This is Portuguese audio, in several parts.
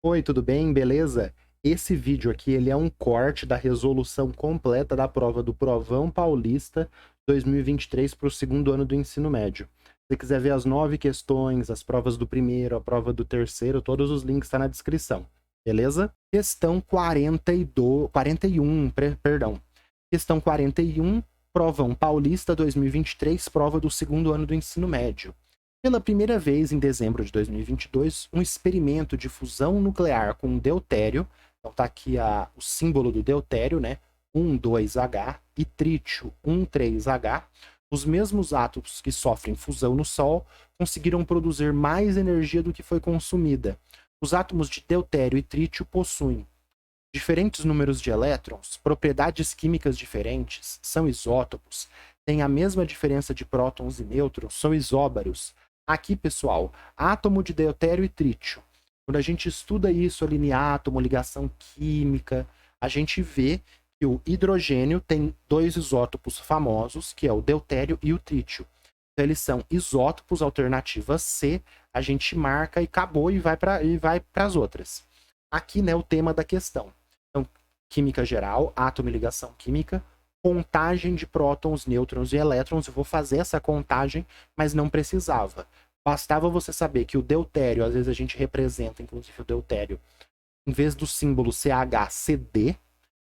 Oi, tudo bem? Beleza? Esse vídeo aqui, ele é um corte da resolução completa da prova do Provão Paulista 2023 para o segundo ano do ensino médio. Se você quiser ver as 9 questões, as provas do primeiro, a prova do terceiro, todos os links estão na descrição, beleza? Questão 42, 41, perdão. Questão 41, Provão Paulista 2023, prova do segundo ano do ensino médio. Pela primeira vez, em dezembro de 2022, um experimento de fusão nuclear com deutério, então tá aqui o símbolo do deutério, né? 12H, e trítio 13H, os mesmos átomos que sofrem fusão no Sol conseguiram produzir mais energia do que foi consumida. Os átomos de deutério e trítio possuem diferentes números de elétrons, propriedades químicas diferentes, são isótopos, têm a mesma diferença de prótons e nêutrons, são isóbaros. Aqui, pessoal, átomo de deutério e trítio. Quando a gente estuda isso ali em átomo, ligação química, a gente vê que o hidrogênio tem dois isótopos famosos, que é o deutério e o trítio. Então, eles são isótopos, alternativa C, a gente marca e acabou e vai para as outras. Aqui, né, o tema da questão. Então, química geral, átomo e ligação química, contagem de prótons, nêutrons e elétrons. Eu vou fazer essa contagem, mas não precisava. Bastava você saber que o deutério, às vezes a gente representa, inclusive o deutério, em vez do símbolo CHCD,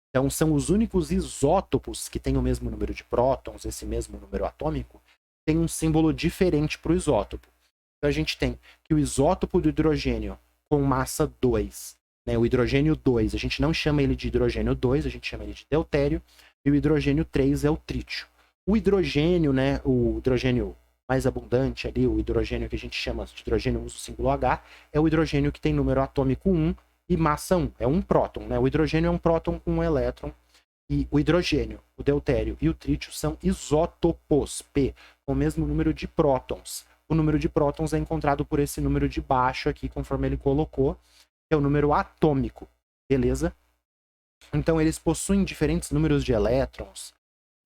então são os únicos isótopos que têm o mesmo número de prótons, esse mesmo número atômico, tem um símbolo diferente para o isótopo. Então a gente tem que o isótopo do hidrogênio com massa 2, né, o hidrogênio 2, a gente não chama ele de hidrogênio 2, a gente chama ele de deutério, e o hidrogênio 3 é o trítio. O hidrogênio, né, o hidrogênio mais abundante ali, o hidrogênio que a gente chama de hidrogênio uso símbolo H, é o hidrogênio que tem número atômico 1 e massa 1, é um próton, né? O hidrogênio é um próton com um elétron, e o hidrogênio, o deutério e o trítio são isótopos, P, com o mesmo número de prótons. O número de prótons é encontrado por esse número de baixo aqui, conforme ele colocou, que é o número atômico, beleza? Então, eles possuem diferentes números de elétrons?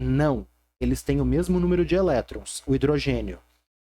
Não. Eles têm o mesmo número de elétrons. O hidrogênio,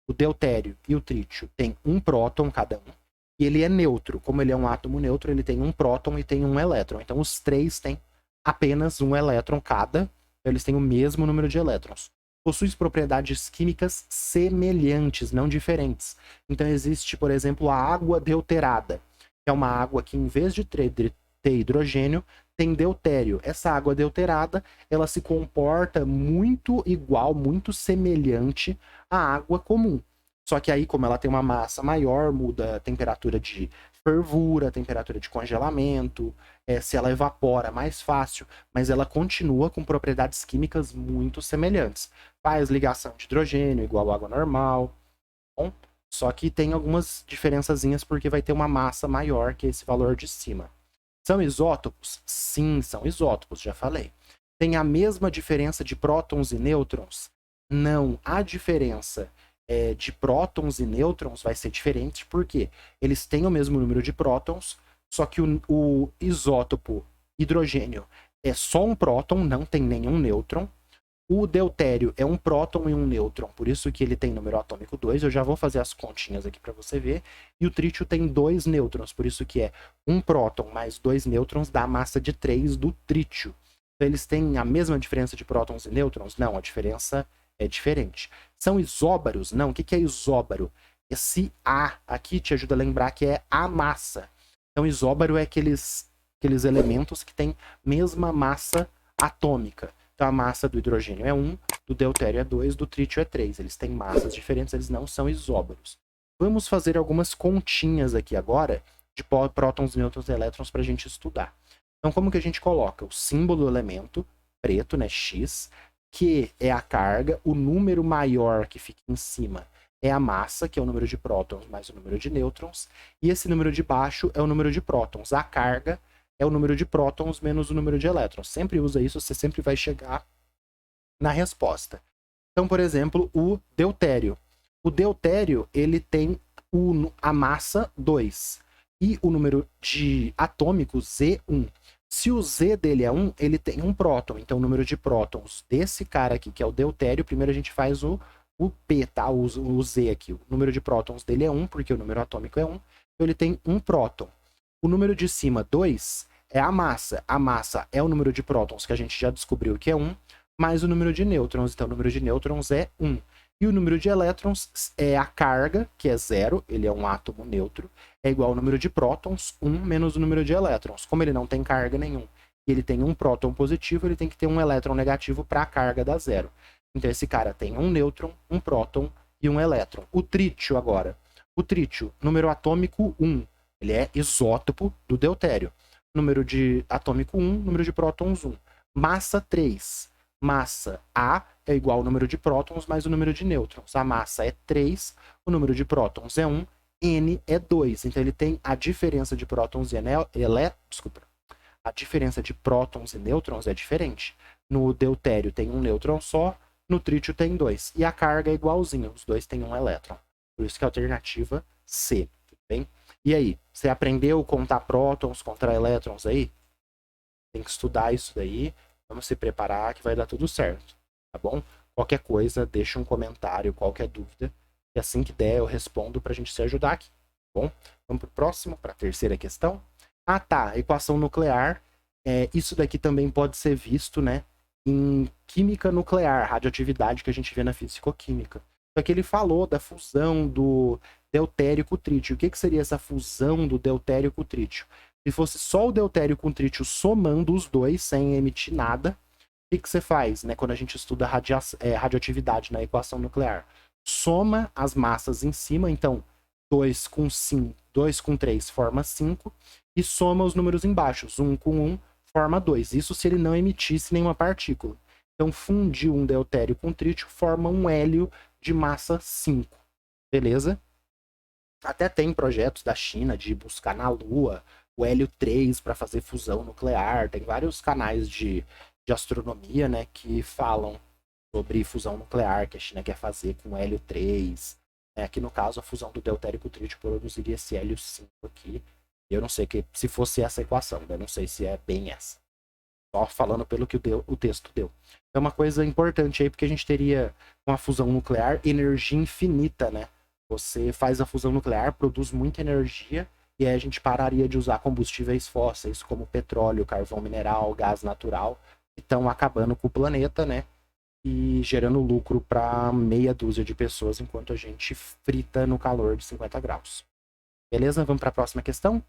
o deutério e o trítio têm um próton cada um. E ele é neutro. Como ele é um átomo neutro, ele tem um próton e tem um elétron. Então, os três têm apenas um elétron cada. Eles têm o mesmo número de elétrons. Possuem propriedades químicas semelhantes, não diferentes. Então, existe, por exemplo, a água deuterada, que é uma água que, em vez de ter hidrogênio, tem deutério. Essa água deuterada, ela se comporta muito igual, muito semelhante à água comum. Só que aí, como ela tem uma massa maior, muda a temperatura de fervura, a temperatura de congelamento, se ela evapora mais fácil, mas ela continua com propriedades químicas muito semelhantes. Faz ligação de hidrogênio igual à água normal, bom? Só que tem algumas diferençazinhas porque vai ter uma massa maior que esse valor de cima. São isótopos? Sim, são isótopos, já falei. Tem a mesma diferença de prótons e nêutrons? Não. A diferença de prótons e nêutrons vai ser diferente porque eles têm o mesmo número de prótons, só que o isótopo hidrogênio é só um próton, não tem nenhum nêutron. O deutério é um próton e um nêutron, por isso que ele tem número atômico 2. Eu já vou fazer as continhas aqui para você ver. E o trítio tem dois nêutrons, por isso que é um próton mais dois nêutrons dá a massa de 3 do trítio. Então, eles têm a mesma diferença de prótons e nêutrons? Não, a diferença é diferente. São isóbaros? Não. O que é isóbaro? Esse A aqui te ajuda a lembrar que é a massa. Então, isóbaro é aqueles elementos que têm mesma massa atômica. Então, a massa do hidrogênio é 1, do deutério é 2, do trítio é 3. Eles têm massas diferentes, eles não são isóbaros. Vamos fazer algumas continhas aqui agora de prótons, nêutrons e elétrons para a gente estudar. Então, como que a gente coloca? O símbolo do elemento, preto, né, X, que é a carga, o número maior que fica em cima é a massa, que é o número de prótons mais o número de nêutrons, e esse número de baixo é o número de prótons. A carga é o número de prótons menos o número de elétrons. Sempre usa isso, você sempre vai chegar na resposta. Então, por exemplo, o deutério. O deutério, ele tem a massa 2 e o número de atômicos Z1. Se o Z dele é 1, ele tem um próton. Então, o número de prótons desse cara aqui, que é o deutério, primeiro a gente faz o P, tá? O Z aqui. O número de prótons dele é 1, porque o número atômico é 1. Então, ele tem um próton. O número de cima, 2, é a massa. A massa é o número de prótons, que a gente já descobriu que é 1, mais o número de nêutrons. Então, o número de nêutrons é 1. E o número de elétrons é a carga, que é 0, ele é um átomo neutro, é igual ao número de prótons, 1 menos o número de elétrons. Como ele não tem carga nenhum e ele tem um próton positivo, ele tem que ter um elétron negativo para a carga dar 0. Então, esse cara tem um nêutron, um próton e um elétron. O trítio agora. O trítio, número atômico 1. Ele é isótopo do deutério. Número de atômico 1, número de prótons 1. Massa 3. Massa A é igual ao número de prótons mais o número de nêutrons. A massa é 3, o número de prótons é 1, N é 2. Então ele tem a diferença de prótons e a diferença de prótons e nêutrons é diferente. No deutério tem um nêutron só, no trítio tem 2. E a carga é igualzinha, os dois têm um elétron. Por isso que é a alternativa C, tudo bem? E aí, você aprendeu a contar prótons contra elétrons aí? Tem que estudar isso daí. Vamos se preparar que vai dar tudo certo, tá bom? Qualquer coisa, deixa um comentário, qualquer dúvida. E assim que der, eu respondo pra gente se ajudar aqui, tá bom? Vamos pro próximo, pra terceira questão. Ah, tá. Equação nuclear. Isso daqui também pode ser visto, né? Em química nuclear, radioatividade que a gente vê na fisicoquímica. Só que ele falou da fusão do deutério com o trítio. O que seria essa fusão do deutério com o trítio? Se fosse só o deutério com o trítio somando os dois, sem emitir nada, o que você faz, né? Quando a gente estuda radioatividade na equação nuclear? Soma as massas em cima, então 2 com 5, 2 com 3 forma 5, e soma os números embaixo, 1 com 1 forma 2. Isso se ele não emitisse nenhuma partícula. Então, fundiu um deutério com trítio, forma um hélio de massa 5. Beleza? Até tem projetos da China de buscar na Lua o hélio 3 para fazer fusão nuclear. Tem vários canais de astronomia, né, que falam sobre fusão nuclear que a China quer fazer com hélio 3. Aqui no caso, a fusão do deutério com o trítio produziria esse hélio 5 aqui. Eu não sei se fosse essa equação, né? Não sei se é bem essa. Só falando pelo que o texto deu. É uma coisa importante aí, porque a gente teria, com a fusão nuclear, energia infinita, né? Você faz a fusão nuclear, produz muita energia, e aí a gente pararia de usar combustíveis fósseis, como petróleo, carvão mineral, gás natural, que estão acabando com o planeta, né? E gerando lucro para meia dúzia de pessoas, enquanto a gente frita no calor de 50 graus. Beleza? Vamos para a próxima questão?